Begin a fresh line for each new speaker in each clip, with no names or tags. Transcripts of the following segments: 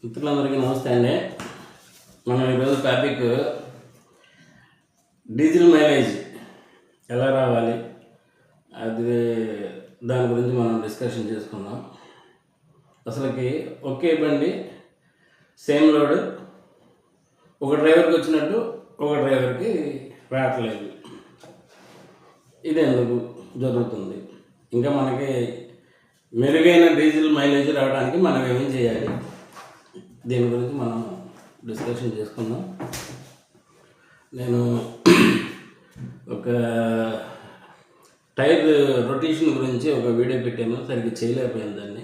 మిత్రులందరికీ నమస్తే అండి. మనం ఈరోజు టాపిక్ డీజిల్ మైలేజ్ ఎలా రావాలి, అది దాని గురించి మనం డిస్కషన్ చేసుకుందాం. అసలుకి ఒకే బండి సేమ్ లోడ్ ఒక డ్రైవర్కి వచ్చినట్టు ఒక డ్రైవర్కి రావట్లేదు. ఇది ఎందుకు జరుగుతుంది? ఇంకా మనకి మెరుగైన డీజిల్ మైలేజ్ రావడానికి మనం ఏమేం చేయాలి, దీని గురించి మనం డిస్కషన్ చేసుకుందాం. నేను ఒక టైర్ రొటేషన్ గురించి ఒక వీడియో పెట్టాను, సరిగ్గా చేయలేకపోయాను దాన్ని.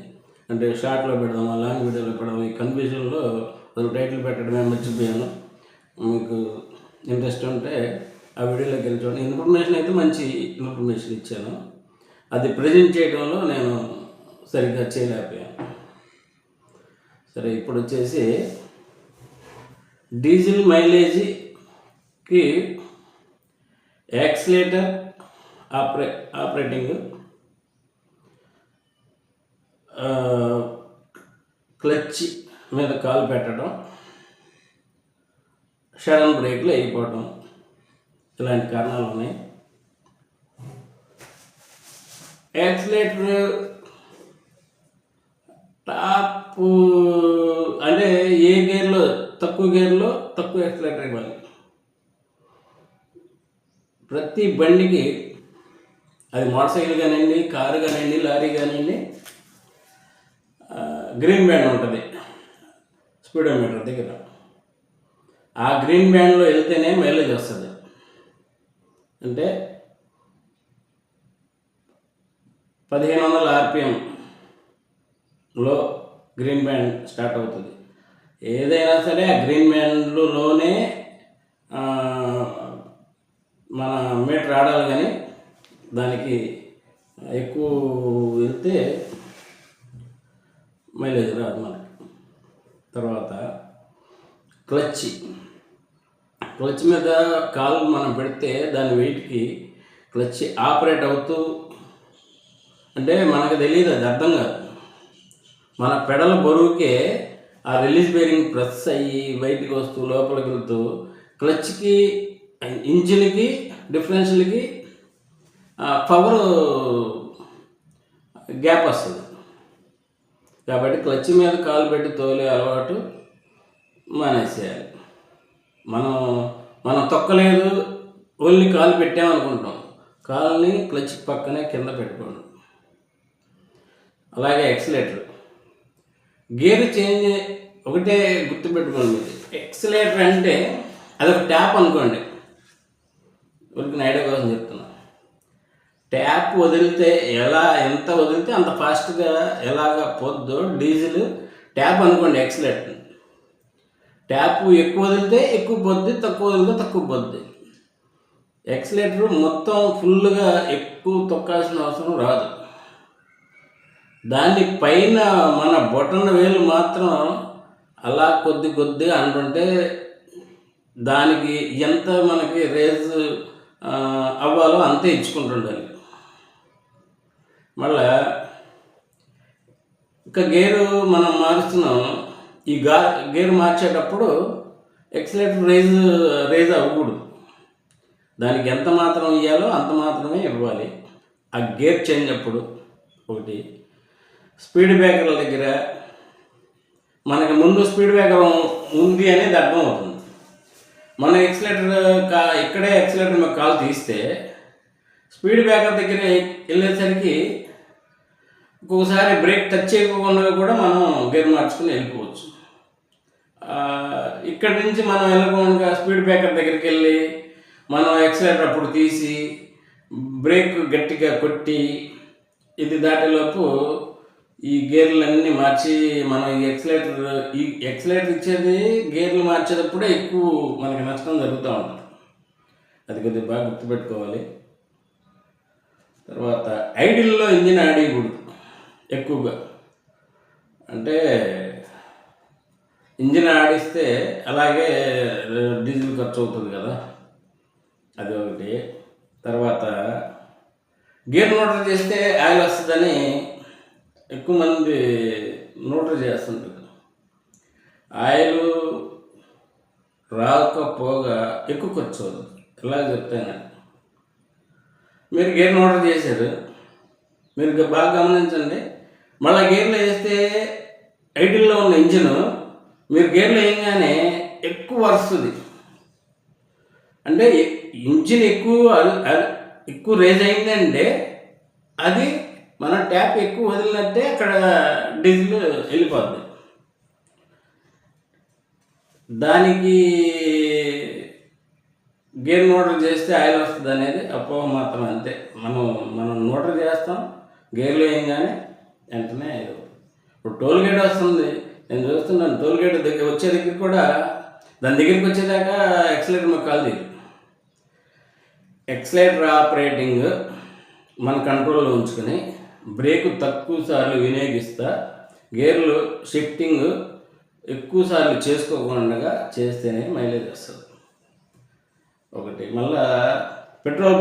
అంటే షార్ట్లో పెడదాం, లాంగ్ వీడియోలో పెడదాం, ఈ కన్ఫ్యూజన్లో అసలు టైటిల్ పెట్టడమే మర్చిపోయాను. మీకు ఇంట్రెస్ట్ ఉంటే ఆ వీడియోలోకి వెళ్ళి చూడండి. ఇన్ఫర్మేషన్ అయితే మంచి ఇన్ఫర్మేషన్ ఇచ్చాను, అది ప్రజెంట్ చేయడంలో నేను సరిగ్గా చేయలేకపోయాను. సరే, ఇప్పుడు వచ్చేసి డీజిల్ మైలేజ్కి యాక్సిలేటర్ ఆపరేటింగ్, క్లచ్ మీద కాలు పెట్టడం, సడన్ బ్రేక్లు అయిపోవడం, ఇలాంటి కారణాలు ఉన్నాయి. యాక్సిలేటర్ టాప్ అంటే ఏ గేర్లో తక్కువ యాక్సిలేటర్ ఇవ్వాలి. ప్రతి బండికి, అది మోటార్ సైకిల్ కానివ్వండి, కారు కానివ్వండి, లారీ కానివ్వండి, గ్రీన్ బ్యాండ్ ఉంటుంది స్పీడోమీటర్ దగ్గర. ఆ గ్రీన్ బ్యాండ్లో వెళ్తేనే మైలేజ్ వస్తుంది. అంటే 1500 RPMలో గ్రీన్ బ్యాండ్ స్టార్ట్ అవుతుంది. ఏదైనా సరే ఆ గ్రీన్ బ్యాండ్లోనే మన మీటర్ ఆడాలి, కానీ దానికి ఎక్కువ వెళ్తే మైలేజ్ రాదు మనకి. తర్వాత క్లచ్ మీద కాలు మనం పెడితే దాని వెయిట్కి క్లచ్ ఆపరేట్ అవుతూ, అంటే మనకు తెలియదు, అది అర్థం కాదు. మన పెడల బరువుకే ఆ రిలీజ్ బేరింగ్ ప్రెస్ అయ్యి బయటికి వస్తూ లోపలికి వెళ్తూ క్లచ్కి, ఇంజిన్కి, డిఫరెన్షియల్కి పవర్ గ్యాప్ వస్తుంది. కాబట్టి క్లచ్ మీద కాలు పెట్టి తోలే అలవాటు మానేసేయాలి. మనం తొక్కలేదు, ఓన్లీ కాలు పెట్టామనుకుంటాం, కాలుని క్లచ్ పక్కనే కింద పెట్టుకోండి. అలాగే యాక్సిలేటర్, గేర్ చేంజ్ ఒకటే గుర్తుపెట్టుకోండి. యాక్సిలేటర్ అంటే అదొక ట్యాప్ అనుకోండి, ఊరికి ఐడియా కోసం చెప్తున్నా. ట్యాప్ వదిలితే ఎంత వదిలితే అంత ఫాస్ట్గా ఎలాగ పోద్దో డీజిల్ ట్యాప్ అనుకోండి యాక్సిలేటర్. ట్యాప్ ఎక్కువ వదిలితే ఎక్కువ పోద్ది, తక్కువ వదిలితే తక్కువ పోద్ది. యాక్సిలేటర్ మొత్తం ఫుల్గా ఎక్కువ తొక్కాల్సిన అవసరం రాదు. దాని పైన మన బొటన వేలు మాత్రం అలా కొద్దిగా అంటుంటే దానికి ఎంత మనకి రేజ్ అవ్వాలో అంతే ఇచ్చుకుంటుండాలి. మళ్ళా ఇంకా గేరు మనం మారుస్తున్నాం, ఈ గేరు మార్చేటప్పుడు యాక్సిలేటర్ రేజ్ అవ్వకూడదు. దానికి ఎంత మాత్రం ఇవ్వాలో అంత మాత్రమే ఇవ్వాలి ఆ గేర్ చేంజ్ అప్పుడు. ఒకటి, స్పీడ్ బ్రేకర్ల దగ్గర మనకి ముందు స్పీడ్ బ్రేకర్ ఉంది అనేది అర్థం అవుతుంది. మన ఇక్కడే యాక్సిలేటర్ మీద కాలు తీస్తే స్పీడ్ బ్రేకర్ దగ్గర వెళ్ళేసరికి ఒక్కొక్కసారి బ్రేక్ టచ్ చేయకుండా కూడా మనం గేర్ మార్చుకుని వెళ్ళిపోవచ్చు. ఇక్కడి నుంచి మనం వెళ్ళకుండా స్పీడ్ బ్రేకర్ దగ్గరికి వెళ్ళి మనం యాక్సిలేటర్ అప్పుడు తీసి బ్రేక్ గట్టిగా కొట్టి ఇది దాటేలోపు ఈ గేర్లన్నీ మార్చి మనం ఈ యాక్సిలేటర్ ఇచ్చేది గేర్లు మార్చేటప్పుడే ఎక్కువ మనకి నష్టం జరుగుతూ ఉంటుంది. అది కొద్దిగా బాగా గుర్తుపెట్టుకోవాలి. తర్వాత ఐడిల్లో ఇంజిన్ ఆడియకూడదు ఎక్కువగా. అంటే ఇంజిన్ ఆడిస్తే అలాగే డీజిల్ ఖర్చు అవుతుంది కదా, అది ఒకటి. తర్వాత గేర్ మోటార్ చేస్తే ఆయిల్ వస్తుందని ఎక్కువ మంది న్యూట్రల్ చేస్తుంటారు. ఆయిల్ రాకపోగా ఎక్కువ ఖర్చు అవుతుంది. ఎలా చెప్తాను, మీరు గేర్ని ఆర్డర్ చేశారు, మీరు బాగా గమనించండి. మళ్ళీ గేర్లో వేస్తే ఐడిల్లో ఉన్న ఇంజిన్ మీరు గేర్లో వేయగానే ఎక్కువ వస్తుంది. అంటే ఇంజిన్ ఎక్కువ రేజ్ అయిందంటే అది మన ట్యాప్ ఎక్కువ వదిలినట్టే అక్కడ డీజిల్ వెళ్ళిపోద్ది. దానికి గేర్ మోటార్ చేస్తే ఆయిల్ వస్తుంది అనేది అపోహ మాత్రం, అంతే. మనం మోటార్ చేస్తాం, గేర్లో వేయగానే వెంటనే ఇప్పుడు టోల్ గేట్ వస్తుంది, నేను చూస్తున్నాను. టోల్ గేట్ వచ్చే దగ్గర కూడా దాని దగ్గరికి వచ్చేదాకా ఎక్సలేటర్ మాకు కాదు. ఎక్సలేటర్ ఆపరేటింగ్ మన కంట్రోల్లో ఉంచుకొని బ్రేక్ తక్కువ సార్లు వినియోగిస్తా, గేర్లు షిఫ్టింగ్ ఎక్కువ సార్లు చేసుకోకుండా చేస్తేనే మైలేజ్ వస్తుంది. ఒకటి. మళ్ళా పెట్రోల్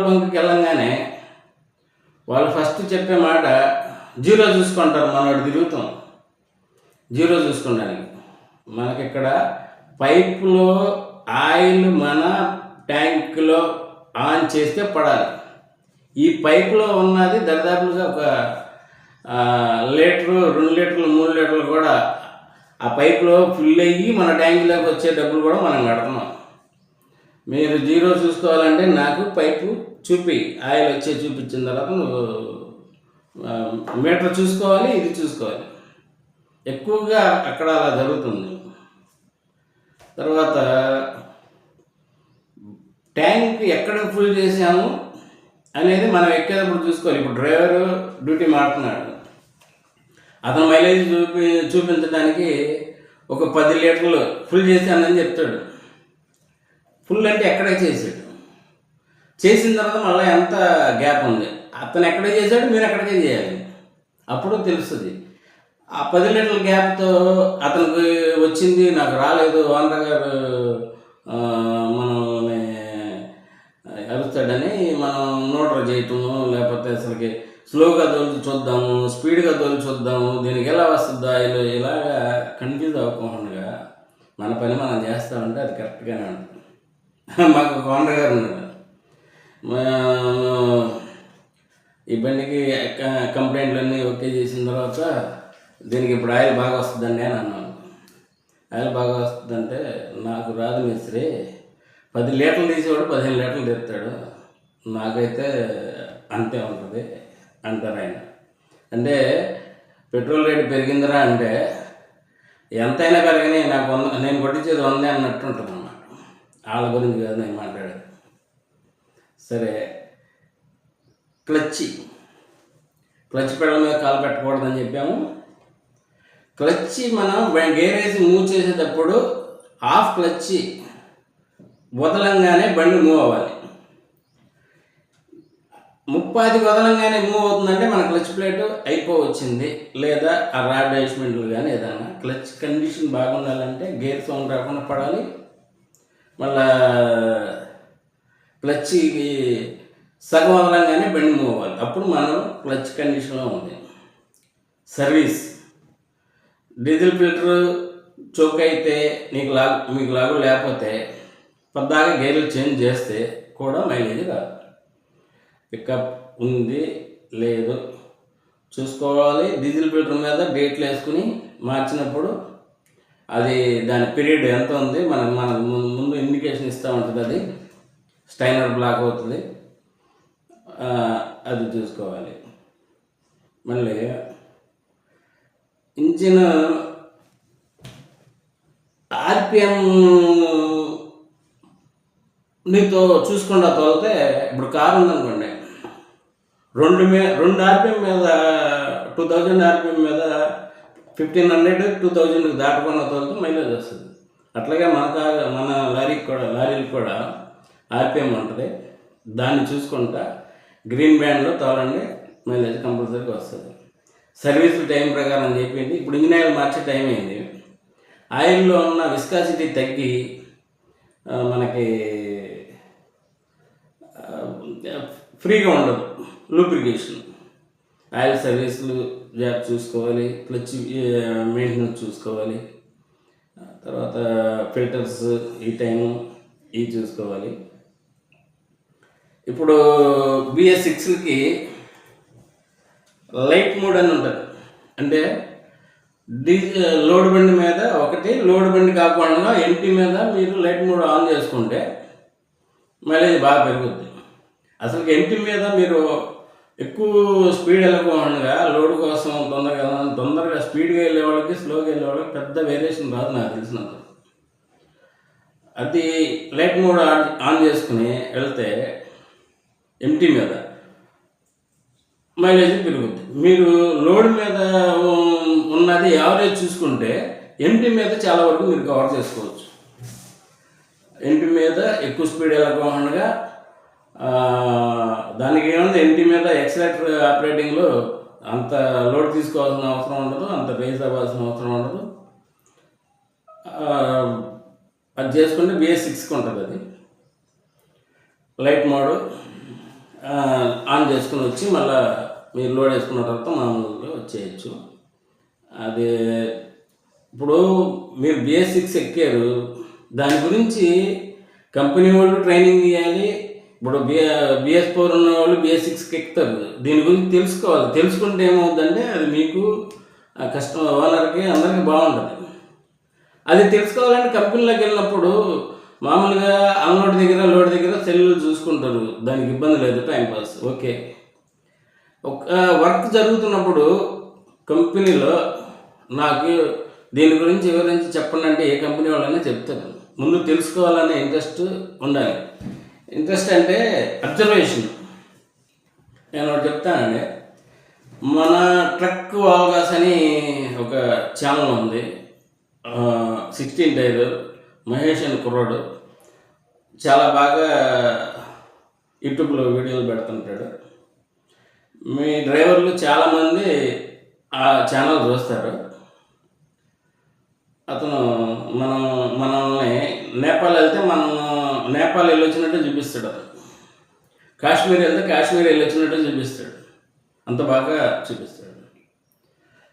బంక్కి వెళ్ళంగానే వాళ్ళు ఫస్ట్ చెప్పే మాట జీరో చూసుకుంటారు. మనోడు తిరుగుతాం జీరో చూసుకోవడానికి. మనకిక్కడ పైపులో ఆయిల్ మన ట్యాంకులో ఆన్ చేస్తే పడాలి. ఈ పైపులో ఉన్నది దరిదాపులుగా ఒక లీటరు, 2 లీటర్లు, 3 లీటర్లు కూడా ఆ పైపులో ఫుల్ అయ్యి మన ట్యాంకులోకి వచ్చే డబ్బులు కూడా మనం కడుతున్నాం. మీరు జీరో చూసుకోవాలంటే నాకు పైపు ఆయిల్ వచ్చే చూపించిన తర్వాత నువ్వు మీటర్ చూసుకోవాలి, ఇది చూసుకోవాలి. ఎక్కువగా అక్కడ అలా జరుగుతుంది. తర్వాత ట్యాంక్ ఎక్కడ ఫుల్ చేసాము అనేది మనం ఎక్కేటప్పుడు చూసుకోవాలి. ఇప్పుడు డ్రైవరు డ్యూటీ మారుతున్నాడు, అతను మైలేజ్ చూపించడానికి ఒక 10 లీటర్లు ఫుల్ చేశానని చెప్తాడు. ఫుల్ అంటే ఎక్కడే చేసాడు, చేసిన తర్వాత మళ్ళీ ఎంత గ్యాప్ ఉంది, అతను ఎక్కడే చేశాడు, మీరు ఎక్కడికే చేయాలి, అప్పుడు తెలుస్తుంది. ఆ 10 లీటర్ల గ్యాప్తో అతనికి వచ్చింది, నాకు రాలేదు, ఓనర్ గారు మనల్ని అరుస్తాడని మనం నోటర్ చేయటము, లేకపోతే అసలుకి స్లోగా తోలు చూద్దాము, స్పీడ్గా తోలు చూద్దాము, దీనికి ఎలా వస్తుందా ఇలాగా కన్ఫ్యూజ్ అవ్వకుండా మన పని మనం చేస్తామంటే అది కరెక్ట్గానే ఉంటుంది. మాకు ఒక ఓనర్ గారు ఉన్నారు, ఈ బండికి కంప్లైంట్లన్నీ ఓకే చేసిన తర్వాత దీనికి ఇప్పుడు ఆయిల్ బాగా వస్తుందండి అని అన్నాను. ఆయిల్ బాగా వస్తుందంటే నాకు రాదు మిస్త్రీ, 10 లీటర్లు తీసేవాడు 15 లీటర్లు తీస్తాడు, నాకైతే అంతే ఉంటుంది అంటారు ఆయన. అంటే పెట్రోల్ రేటు పెరిగిందిరా అంటే ఎంతైనా పెరగని నాకు నేను కొట్టించేది 100 అన్నట్టు ఉంటుంది అన్నమాట. వాళ్ళ గురించి కాదు నేను మాట్లాడేది. సరే, క్లచ్ పెడల మీద కాలు పెట్టకూడదని చెప్పాము. క్లచ్ మనం గేర్ వేసి మూవ్ చేసేటప్పుడు హాఫ్ క్లచ్ వదలంగానే బండి మూవ్ అవ్వాలి. 30 వదలంగానే మూవ్ అవుతుందంటే మన క్లచ్ ప్లేట్ అయిపోవచ్చింది, లేదా ఆ రాడ్ అడ్జస్ట్మెంట్లు కానీ ఏదన్నా. క్లచ్ కండిషన్ బాగుండాలంటే గేర్ సౌండ్ రాకుండా పడాలి. మళ్ళా క్లచ్ సగం వదలంగానే బండి మూవ్ అవ్వాలి, అప్పుడు మనం క్లచ్ కండిషన్లో ఉంది. సర్వీస్, డీజిల్ ఫిల్టర్ చోక్ అయితే మీకు లాగు లేకపోతే పద్దాగా గేర్లు చేంజ్ చేస్తే కూడా మైలేజ్ రాదు. పికప్ ఉంది లేదు చూసుకోవాలి. డీజిల్ ఫిల్టర్ మీద డేట్లు వేసుకుని మార్చినప్పుడు అది దాని పీరియడ్ ఎంత ఉంది మనకు ముందు ఇండికేషన్ ఇస్తూ ఉంటుంది. అది స్టైనర్ బ్లాక్ అవుతుంది, అది చూసుకోవాలి. మళ్ళీ ఇంజిన్ ఆర్పిఎం నీతో చూసుకుండా తోలితే, ఇప్పుడు కారు ఉందనుకోండి, 2 ఆర్పిఎం మీద 2000 ఆర్పిఎం మీద 1500 2000 దాటకుండా తోలితే మైలేజ్ వస్తుంది. అట్లాగే మన లారీకి కూడా ఆర్పిఎం ఉంటుంది, దాన్ని చూసుకుంటా గ్రీన్ బ్యాండ్లో తోలండి, మైలేజ్ కంపల్సరీగా వస్తుంది. సర్వీస్ టైం ప్రకారం చెప్పింది. ఇప్పుడు ఇంజిన్ ఆయిల్ మార్చే టైం అయింది. ఆయిల్లో ఉన్న విస్కాసిటీ తగ్గి మనకి ఫ్రీగా ఉండదు లూబ్రికేషన్. ఆయిల్ సర్వీసులు జాబ్ చూసుకోవాలి, క్లచ్ మెయింటెనెన్స్ చూసుకోవాలి, తర్వాత ఫిల్టర్స్ ఈ టైము ఇవి చూసుకోవాలి. ఇప్పుడు BS6కి లైట్ మోడ్ అని ఉంటుంది. అంటే లోడ్ బండి మీద ఒకటి, లోడ్ బండి కాకుండా ఎంటీ మీద మీరు లైట్ మోడ్ ఆన్ చేసుకుంటే మైలేజ్ బాగా పెరుగుద్ది. అసలు ఎంటీ మీద మీరు ఎక్కువ స్పీడ్ వెళ్ళకుండా లోడ్ కోసం తొందరగా స్పీడ్గా వెళ్ళే వాళ్ళకి, స్లోగా వెళ్ళే వాళ్ళకి పెద్ద వేరియేషన్ రాదు నాకు తెలిసినంత. అది లైట్ మోడ్ ఆన్ చేసుకుని వెళ్తే ఎంటీ మీద మైలేజ్ పెరుగుద్ది. మీరు లోడ్ మీద ఉన్నది యావరేజ్ చూసుకుంటే ఎంటీ మీద చాలా వరకు మీరు కవర్ చేసుకోవచ్చు. ఎంటీ మీద ఎక్కువ స్పీడ్ వెళ్ళకుండా దానికి ఏముంది, ఎంటీ మీద ఎక్సలేటర్ ఆపరేటింగ్లో అంత లోడ్ తీసుకోవాల్సిన అవసరం ఉండదు, అంత రేజ్ అవ్వాల్సిన అవసరం ఉండదు. అది చేసుకుంటే BS6కి ఉంటుంది. అది లైట్ మోడ్ ఆన్ చేసుకుని వచ్చి మళ్ళీ మీరు లోడ్ వేసుకున్న తర్వాత మామూలుగా వచ్చేయచ్చు. అది ఇప్పుడు మీరు BS6 ఎక్కారు, దాని గురించి కంపెనీ వాళ్ళు ట్రైనింగ్ ఇవ్వాలి. ఇప్పుడు BS4 ఉన్న వాళ్ళు BS6కి ఎక్కుతారు. దీని గురించి తెలుసుకోవాలి. తెలుసుకుంటే ఏమవుతుందంటే అది మీకు ఓనర్కి అందరికీ బాగుంటుంది. అది తెలుసుకోవాలంటే కంపెనీలోకి వెళ్ళినప్పుడు మామూలుగా అన్లోడ్ దగ్గర, లోడ్ దగ్గర సెల్లు చూసుకుంటారు, దానికి ఇబ్బంది లేదు, టైంపాస్ ఓకే. ఒక వర్క్ జరుగుతున్నప్పుడు కంపెనీలో నాకు దీని గురించి వివరించి చెప్పండి అంటే ఏ కంపెనీ వాళ్ళైనా చెప్తారు. ముందు తెలుసుకోవాలనే ఇంట్రెస్ట్ ఉండాలి. ఇంట్రెస్ట్ అంటే అబ్జర్వేషన్. నేను ఒకటి చెప్తానండి. మన ట్రక్ వాల్గాస్ అని ఒక ఛానల్ ఉంది, 16 టైర్ మహేష్ అని కుర్రాడు, చాలా బాగా యూట్యూబ్లో వీడియోలు పెడుతుంటాడు. మీ డ్రైవర్లు చాలామంది ఆ ఛానల్ చూస్తారు. అతను మనల్ని నేపాల్ వెళ్తే నేపాల్ వెళ్ళి వచ్చినట్టు చూపిస్తాడు. అతను కాశ్మీర్ వెళ్తే కాశ్మీర్ వెళ్ళి వచ్చినట్టు చూపిస్తాడు. అంత బాగా చూపిస్తాడు.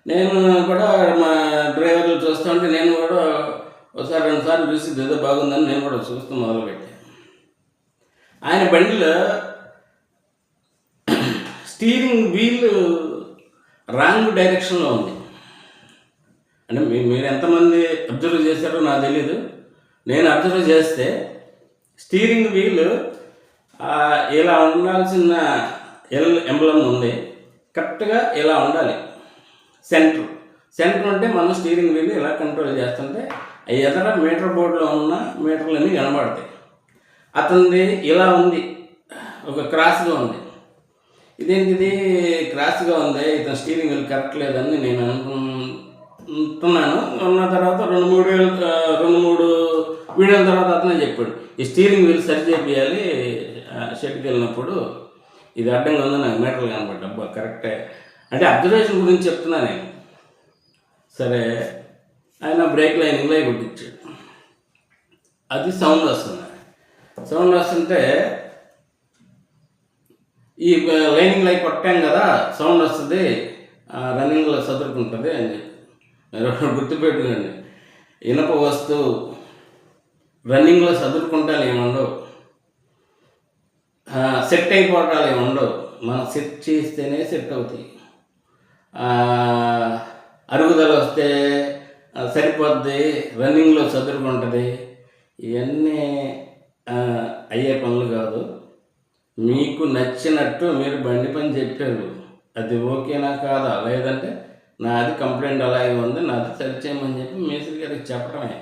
నేను కూడా మా డ్రైవర్లు చూస్తూ ఉంటే నేను కూడా ఒకసారి 2 సార్లు చూసి ఏదో బాగుందని నేను కూడా చూస్తూ మొదలుపెట్టాను. ఆయన బండిలో స్టీరింగ్ వీల్ రాంగ్ డైరెక్షన్లో ఉంది. అంటే మీరు ఎంతమంది అబ్జర్వ్ చేశారో నాకు తెలీదు. నేను అబ్జర్వ్ చేస్తే స్టీరింగ్ వీల్ ఇలా ఉండాల్సిన ఎంబ్లం ఉంది, కరెక్ట్గా ఇలా ఉండాలి. సెంటర్ అంటే మనం స్టీరింగ్ వీల్ ఇలా కంట్రోల్ చేస్తుంటే ఎదర మీటర్ బోర్డులో ఉన్న మీటర్లన్నీ కనబడతాయి. అతనిది ఇలా ఉంది, ఒక క్రాస్గా ఉంది. ఇదేంటిది క్రాస్గా ఉంది, ఇతను స్టీరింగ్ వీల్ కరెక్ట్ లేదని నేను అనుకుంటున్నాను. ఉన్న తర్వాత 2-3 వీడియోల తర్వాత అతనే చెప్పాడు, ఈ స్టీరింగ్ వీల్ సరి చేయాలి. షెడ్కి వెళ్ళినప్పుడు ఇది అడ్డంగా ఉంది, నాకు మీటర్లు కనబడ్డా. అబ్బా కరెక్టే అంటే అబ్జర్వేషన్ గురించి చెప్తున్నా నేను. సరే, ఆయన బ్రేక్ లైనింగ్లో కొట్టించాడు. అది సౌండ్ వస్తుంటే ఈ లైనింగ్ లైట్ కొట్టాం కదా, సౌండ్ వస్తుంది, రన్నింగ్లో సదురుకుంటుంది అని చెప్పి గుర్తుపెట్టుకోండి. ఇనప వస్తువు రన్నింగ్లో సదురుకుంటాలు ఏముండవు, సెట్ అయిపోవటాలు ఏముండవు. మనం సెట్ చేస్తేనే సెట్ అవుతాయి. అరుగుదల వస్తే సరిపోద్ది, రన్నింగ్లో చదువుకుంటుంది. ఇవన్నీ అయ్యే పనులు కాదు. మీకు నచ్చినట్టు మీరు బండి పని చెప్పారు, అది ఓకేనా కాదా, లేదంటే నాది కంప్లైంట్ అలాగే ఉంది, నాది సరి చేయమని చెప్పి మేస్త్రి గారికి చెప్పడమే.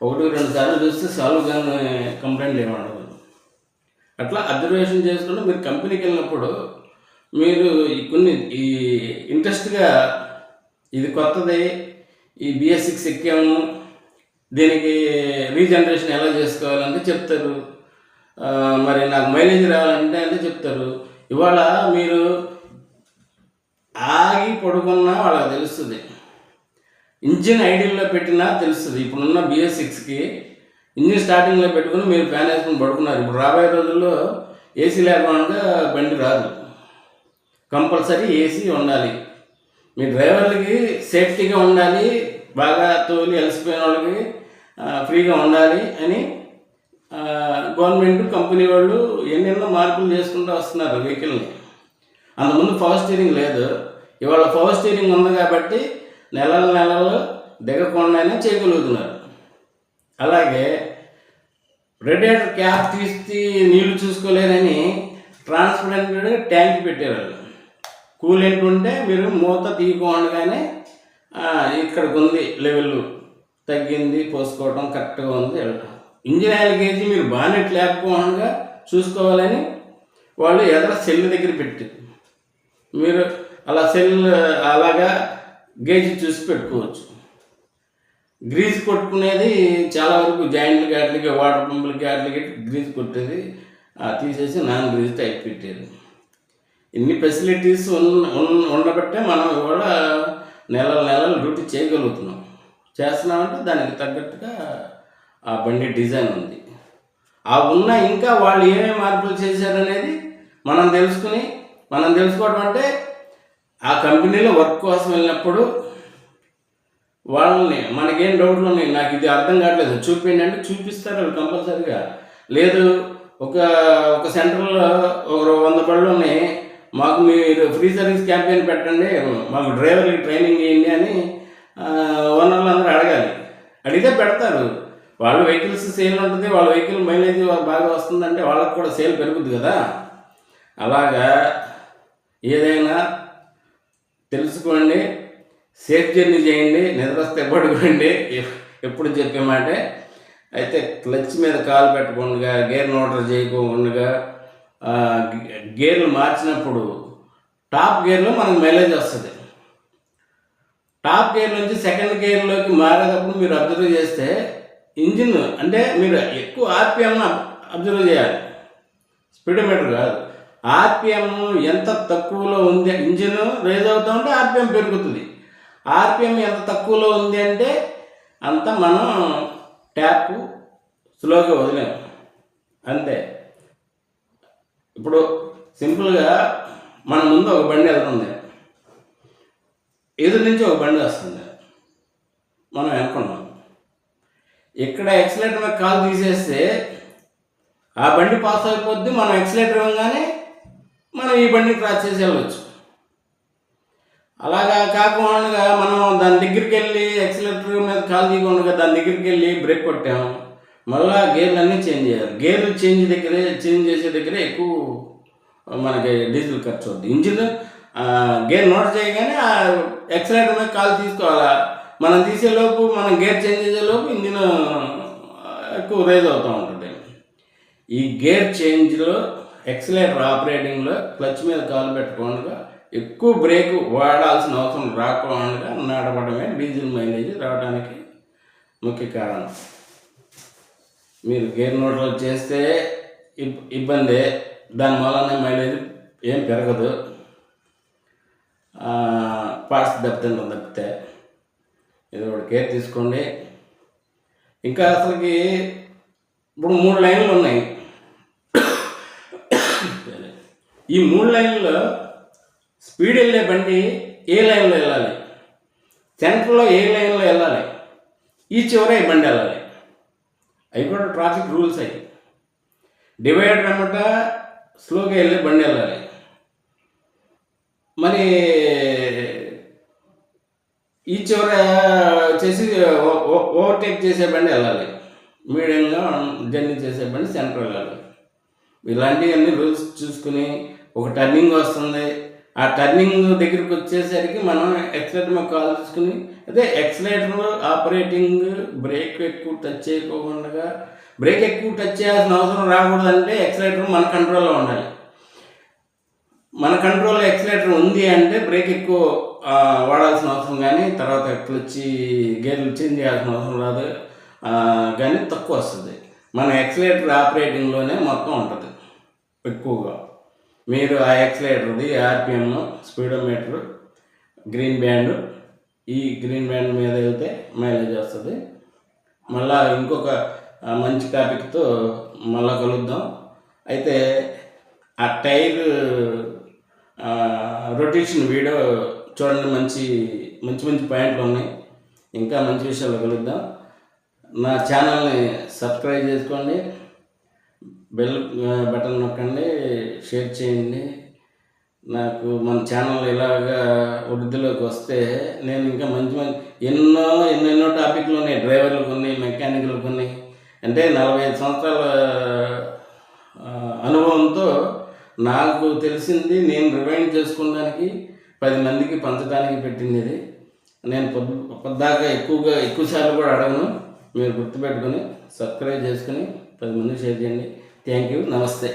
1-2 సార్లు చూస్తే సాల్వ్ కానీ కంప్లైంట్లు ఏమడదు. అట్లా అబ్జర్వేషన్ చేసుకుంటే మీరు కంపెనీకి వెళ్ళినప్పుడు మీరు కొన్ని ఈ ఇంట్రెస్ట్గా ఇది కొత్తది, ఈ BS6 ఎక్కాము, దీనికి రీజనరేషన్ ఎలా చేసుకోవాలంటే చెప్తారు. మరి నాకు మైలేజ్ రావాలంటే అంటే చెప్తారు. ఇవాళ మీరు ఆగి పడుకున్నా వాళ్ళకి తెలుస్తుంది, ఇంజిన్ ఐడిల్లో పెట్టినా తెలుస్తుంది. ఇప్పుడున్న BS6కి ఇంజిన్ స్టార్టింగ్లో పెట్టుకుని మీరు ఫ్యాన్ వేసుకుని పడుకున్నారు. ఇప్పుడు రాబోయే రోజుల్లో ఏసీ లేకుండా బండి రాదు. కంపల్సరీ ఏసీ ఉండాలి. మీ డ్రైవర్లకి సేఫ్టీగా ఉండాలి, బాగా తోలి అలసిపోయిన వాళ్ళకి ఫ్రీగా ఉండాలి అని గవర్నమెంట్ కంపెనీ వాళ్ళు ఎన్నెన్నో మార్పులు చేసుకుంటూ వస్తున్నారు వెహికల్ని. అంతకుముందు పవర్ స్టీరింగ్ లేదు, ఇవాళ పవర్ స్టీరింగ్ ఉంది కాబట్టి నెలలు దిగకుండానే చేయగలుగుతున్నారు. అలాగే రేడియేటర్ క్యాప్ తీసి నీళ్లు చూసుకోలేరని ట్రాన్స్పరెంట్ ట్యాంక్ పెట్టారు. కూలెంట్ ఉంటే మీరు మూత తీయకుండానే ఇక్కడికి ఉంది లెవెల్ తగ్గింది, పోసుకోవడం కరెక్ట్గా ఉంది. ఇంజిన్ ఆయిల్ గేజీ మీరు బానెట్ లేకపోకుండా చూసుకోవాలని వాళ్ళు ఎదర సెల్ దగ్గర పెట్టి మీరు అలా సెల్ అలాగా గేజీ చూసి పెట్టుకోవచ్చు. గ్రీజ్ కొట్టుకునేది చాలా వరకు జాయింట్లు గాట్లకి, వాటర్ పంపులకి వాటికి గ్రీజ్ కొట్టేది తీసేసి నాన్ గ్రీజ్ టైప్ పెట్టేది. ఇన్ని ఫెసిలిటీస్ ఉండబట్టే మనం ఇవాళ నెలలు డ్యూటీ చేయగలుగుతున్నాం. చేస్తున్నామంటే దానికి తగ్గట్టుగా ఆ బండి డిజైన్ ఉంది. ఆ ఉన్న ఇంకా వాళ్ళు ఏమేమి మార్పులు చేశారనేది మనం తెలుసుకోవడం అంటే ఆ కంపెనీలో వర్క్ కోసం వెళ్ళినప్పుడు వాళ్ళని మనకేం డౌట్లు ఉన్నాయి, నాకు ఇది అర్థం కావట్లేదు చూపించండి అంటే చూపిస్తారు వాళ్ళు కంపల్సరీగా. లేదు ఒక సెంటర్లో ఒక 100 బళ్ళు ఉన్నాయి, మాకు మీరు ఫ్రీ సర్వీస్ క్యాంపెయిన్ పెట్టండి, మాకు డ్రైవర్కి ట్రైనింగ్ ఇవ్వండి అని ఓనర్లు అందరూ అడగాలి. అడిగితే పెడతారు. వాళ్ళ వెహికల్స్ సేల్ ఉంటుంది, వాళ్ళ వెహికల్ మైలేజ్ బాగా వస్తుందంటే వాళ్ళకి కూడా సేల్ పెరుగుద్ది కదా. అలాగా ఏదైనా తెలుసుకోండి, సేఫ్ జర్నీ చేయండి, నిద్రస్తే పడుకోండి, ఎప్పుడు చెప్పే మాటే. అయితే క్లచ్ మీద కాలు పెట్టకుండా, గేర్ న్యూట్రల్ చేయకుండా, గేర్లు మార్చినప్పుడు టాప్ గేర్లో మనకు మైలేజ్ వస్తుంది. టాప్ గేర్ నుంచి సెకండ్ గేర్లోకి మారేటప్పుడు మీరు అబ్జర్వ్ చేస్తే ఇంజిన్ అంటే మీరు ఎక్కువ ఆర్పిఎం అబ్జర్వ్ చేయాలి, స్పీడోమీటర్ కాదు. ఆర్పిఎం ఎంత తక్కువలో ఉంది, ఇంజిన్ రేజ్ అవుతూ ఉంటే ఆర్పిఎం పెరుగుతుంది. ఆర్పిఎం ఎంత తక్కువలో ఉంది అంటే అంత మనం ట్యాప్ స్లోగా వదిలేము అంతే. ఇప్పుడు సింపుల్గా మన ముందు ఒక బండి వెళ్తుంది, ఎదురు నుంచి ఒక బండి వస్తుంది, మనం వెనుకున్నాం. ఇక్కడ ఎక్సలేటర్ మీద కాలు తీసేస్తే ఆ బండి పాస్ అయిపోద్ది, మనం ఎక్సలేటర్ ఇవ్వగానే మనం ఈ బండిని క్రాస్ చేసి వెళ్ళవచ్చు. అలాగా కాకుండా మనం దాని దగ్గరికి వెళ్ళి ఎక్సలేటర్ మీద కాలు తీయకుండా దాని దగ్గరికి వెళ్ళి బ్రేక్ కొట్టాము, మళ్ళీ గేర్లు అన్నీ చేంజ్ చేయాలి. గేర్లు చేంజ్ చేసే దగ్గరే ఎక్కువ మనకి డీజిల్ ఖర్చు అవుతుంది. ఇంజిన్ గేర్ నోట్ చేయగానే ఆ ఎక్సలేటర్ మీద కాలు తీసుకోవాలా, మనం తీసేలోపు మనం గేర్ చేంజ్ చేసేలోపు ఇంజిన్ ఎక్కువ రేజ్ అవుతూ ఉంటుంది. ఈ గేర్ చేంజ్లో, ఎక్సలేటర్ ఆపరేటింగ్లో క్లచ్ మీద కాలు పెట్టకుండా ఎక్కువ బ్రేక్ వాడాల్సిన అవసరం రాకుండా నడపడమే డీజిల్ మైలేజ్ రావడానికి ముఖ్య కారణం. మీరు గేర్ న్యూట్రల్ చేస్తే ఇబ్బందే, దాని వల్లనే మైలేజ్ ఏం పెరగదు, పార్ట్స్ దెబ్బతింటాం తప్పితే. ఇది ఒకటి కేర్ తీసుకోండి. ఇంకా అసలుకి ఇప్పుడు 3 లైన్లు ఉన్నాయి. ఈ 3 లైన్లో స్పీడ్ వెళ్ళే బండి ఏ లైన్లో వెళ్ళాలి, సెంటర్లో ఏ లైన్లో వెళ్ళాలి, ఈ చివర ఈ బండి వెళ్ళాలి. అవి కూడా ట్రాఫిక్ రూల్స్ అవి. డివైడర్ అన్నమాట స్లోగా వెళ్ళే బండి వెళ్ళాలి, మరి ఈ చివర వచ్చేసి ఓవర్టేక్ చేసే బండి వెళ్ళాలి, మీడియంగా జర్నీ చేసే బండి సెంటర్ వెళ్ళాలి. ఇలాంటివన్నీ రూల్స్ చూసుకుని ఒక టర్నింగ్ వస్తుంది, ఆ టర్నింగ్ దగ్గరికి వచ్చేసరికి మనం ఎక్సలేటర్ మీద కాల్ తీసుకుని, అదే ఎక్సలేటర్ ఆపరేటింగ్ బ్రేక్ ఎక్కువ టచ్ చేయకోకుండా, బ్రేక్ ఎక్కువ టచ్ చేయాల్సిన అవసరం రాకూడదంటే ఎక్సలేటర్ మన కంట్రోల్లో ఉండాలి. మన కంట్రోల్లో ఎక్సలేటర్ ఉంది అంటే బ్రేక్ ఎక్కువ వాడాల్సిన అవసరం కానీ, తర్వాత క్లచ్ గేర్లు చేంజ్ చేయాల్సిన అవసరం రాదు, కానీ తక్కువ వస్తుంది. మన ఎక్సలేటర్ ఆపరేటింగ్లోనే మొత్తం ఉంటుంది ఎక్కువగా. మీరు ఆ ఎక్సలేటర్ది ఆర్పిఎం, స్పీడోమీటర్, గ్రీన్ బ్యాండ్, ఈ గ్రీన్ బ్యాండ్ మీద వెళ్తే మైలేజ్ వస్తుంది. మళ్ళీ ఇంకొక మంచి టాపిక్తో మళ్ళీ కలుద్దాం. అయితే ఆ టైర్ రొటేషన్ వీడియో చూడండి. మంచి మంచి మంచి పాయింట్లు ఉన్నాయి. ఇంకా మంచి విషయాలు కలుద్దాం. నా ఛానల్ని సబ్స్క్రైబ్ చేసుకోండి, బెల్ బటన్ నొక్కండి, షేర్ చేయండి. నాకు మన ఛానల్ ఇలాగా వృద్ధిలోకి వస్తే నేను ఇంకా మంచి మంచి ఎన్నెన్నో టాపిక్లు ఉన్నాయి. డ్రైవర్లు కొన్ని, మెకానికల్ కొన్ని, అంటే 45 సంవత్సరాల అనుభవంతో నాకు తెలిసింది నేను రివైండ్ చేసుకోవడానికి 10 మందికి పంచడానికి పెట్టింది ఇది. నేను పొద్దాకా ఎక్కువసార్లు కూడా అడగను. మీరు గుర్తుపెట్టుకొని సబ్స్క్రైబ్ చేసుకుని 10 మందికి షేర్ చేయండి. Thank you. నమస్తే.